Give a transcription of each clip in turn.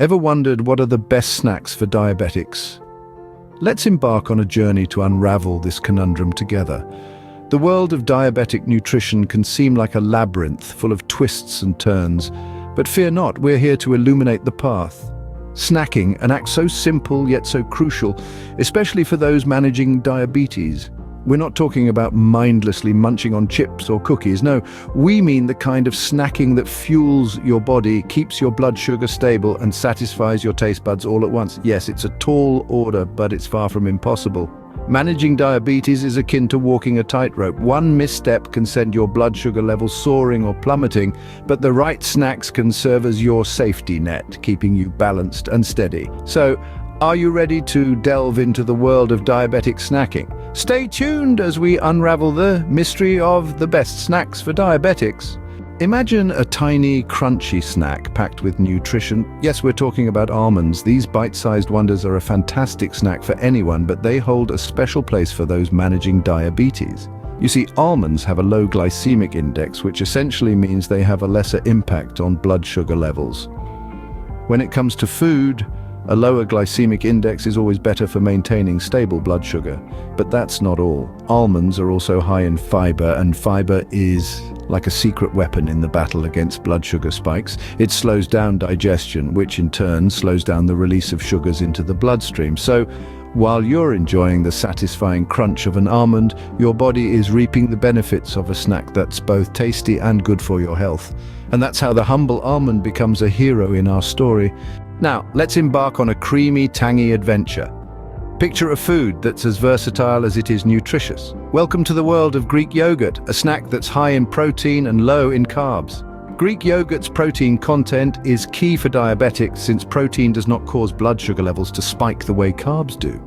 Ever wondered what are the best snacks for diabetics? Let's embark on a journey to unravel this conundrum together. The world of diabetic nutrition can seem like a labyrinth full of twists and turns, but fear not, we're here to illuminate the path. Snacking, an act so simple yet so crucial, especially for those managing diabetes. We're not talking about mindlessly munching on chips or cookies. No, we mean the kind of snacking that fuels your body, keeps your blood sugar stable, and satisfies your taste buds all at once. Yes, it's a tall order, but it's far from impossible. Managing diabetes is akin to walking a tightrope. One misstep can send your blood sugar levels soaring or plummeting, but the right snacks can serve as your safety net, keeping you balanced and steady. So, are you ready to delve into the world of diabetic snacking? Stay tuned as we unravel the mystery of the best snacks for diabetics. Imagine a tiny, crunchy snack packed with nutrition. Yes, we're talking about almonds. These bite-sized wonders are a fantastic snack for anyone, but they hold a special place for those managing diabetes. You see, almonds have a low glycemic index, which essentially means they have a lesser impact on blood sugar levels. When it comes to food, a lower glycemic index is always better for maintaining stable blood sugar. But that's not all. Almonds are also high in fiber, and fiber is like a secret weapon in the battle against blood sugar spikes. It slows down digestion, which in turn slows down the release of sugars into the bloodstream. So, while you're enjoying the satisfying crunch of an almond, your body is reaping the benefits of a snack that's both tasty and good for your health. And that's how the humble almond becomes a hero in our story. Now, let's embark on a creamy, tangy adventure. Picture a food that's as versatile as it is nutritious. Welcome to the world of Greek yogurt, a snack that's high in protein and low in carbs. Greek yogurt's protein content is key for diabetics since protein does not cause blood sugar levels to spike the way carbs do.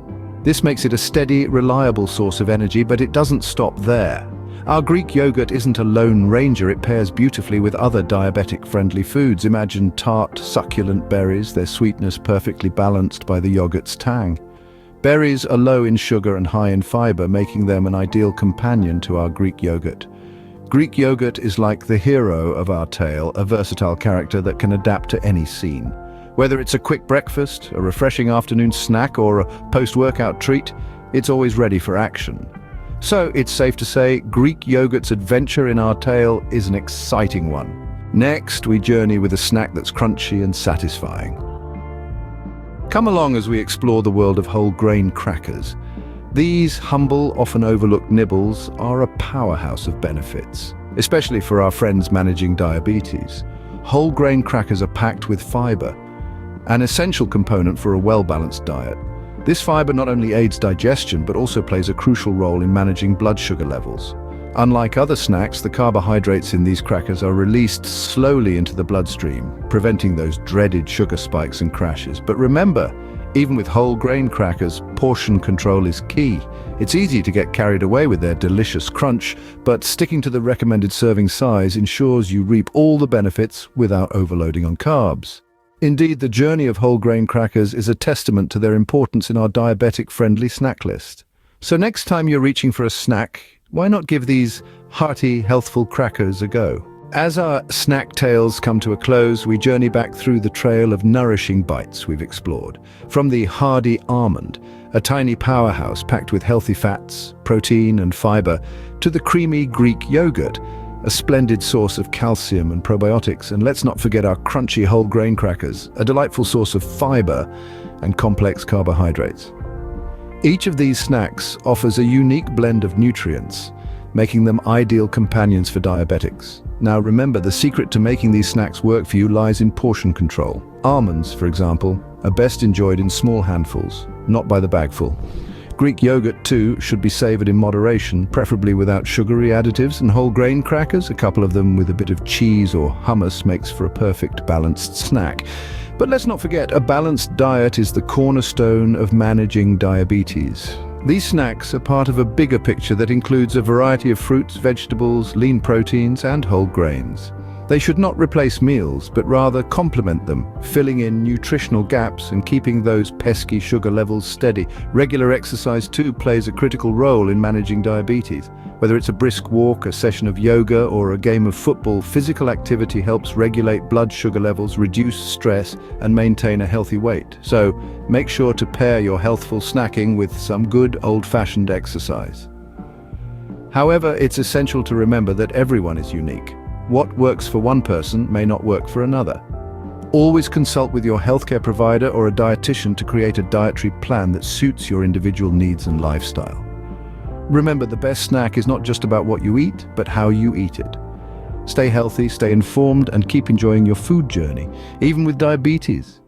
This makes it a steady, reliable source of energy, but it doesn't stop there. Our Greek yogurt isn't a lone ranger, it pairs beautifully with other diabetic-friendly foods. Imagine tart, succulent berries, their sweetness perfectly balanced by the yogurt's tang. Berries are low in sugar and high in fiber, making them an ideal companion to our Greek yogurt. Greek yogurt is like the hero of our tale, a versatile character that can adapt to any scene. Whether it's a quick breakfast, a refreshing afternoon snack, or a post-workout treat, it's always ready for action. So it's safe to say Greek yogurt's adventure in our tale is an exciting one. Next, we journey with a snack that's crunchy and satisfying. Come along as we explore the world of whole grain crackers. These humble, often overlooked nibbles are a powerhouse of benefits, especially for our friends managing diabetes. Whole grain crackers are packed with fiber, an essential component for a well-balanced diet. This fiber not only aids digestion, but also plays a crucial role in managing blood sugar levels. Unlike other snacks, the carbohydrates in these crackers are released slowly into the bloodstream, preventing those dreaded sugar spikes and crashes. But remember, even with whole grain crackers, portion control is key. It's easy to get carried away with their delicious crunch, but sticking to the recommended serving size ensures you reap all the benefits without overloading on carbs. Indeed, the journey of whole grain crackers is a testament to their importance in our diabetic-friendly snack list. So next time you're reaching for a snack, why not give these hearty, healthful crackers a go? As our snack tales come to a close, we journey back through the trail of nourishing bites we've explored. From the hardy almond, a tiny powerhouse packed with healthy fats, protein and fiber, to the creamy Greek yogurt, a splendid source of calcium and probiotics. And let's not forget our crunchy whole grain crackers, a delightful source of fiber and complex carbohydrates. Each of these snacks offers a unique blend of nutrients, making them ideal companions for diabetics. Now remember, the secret to making these snacks work for you lies in portion control. Almonds, for example, are best enjoyed in small handfuls, not by the bagful. Greek yogurt, too, should be savored in moderation, preferably without sugary additives, and whole grain crackers, a couple of them with a bit of cheese or hummus, makes for a perfect balanced snack. But let's not forget, a balanced diet is the cornerstone of managing diabetes. These snacks are part of a bigger picture that includes a variety of fruits, vegetables, lean proteins, and whole grains. They should not replace meals, but rather complement them, filling in nutritional gaps and keeping those pesky sugar levels steady. Regular exercise too plays a critical role in managing diabetes. Whether it's a brisk walk, a session of yoga, or a game of football, physical activity helps regulate blood sugar levels, reduce stress, and maintain a healthy weight. So, make sure to pair your healthful snacking with some good old-fashioned exercise. However, it's essential to remember that everyone is unique. What works for one person may not work for another. Always consult with your healthcare provider or a dietitian to create a dietary plan that suits your individual needs and lifestyle. Remember, the best snack is not just about what you eat, but how you eat it. Stay healthy, stay informed, and keep enjoying your food journey, even with diabetes.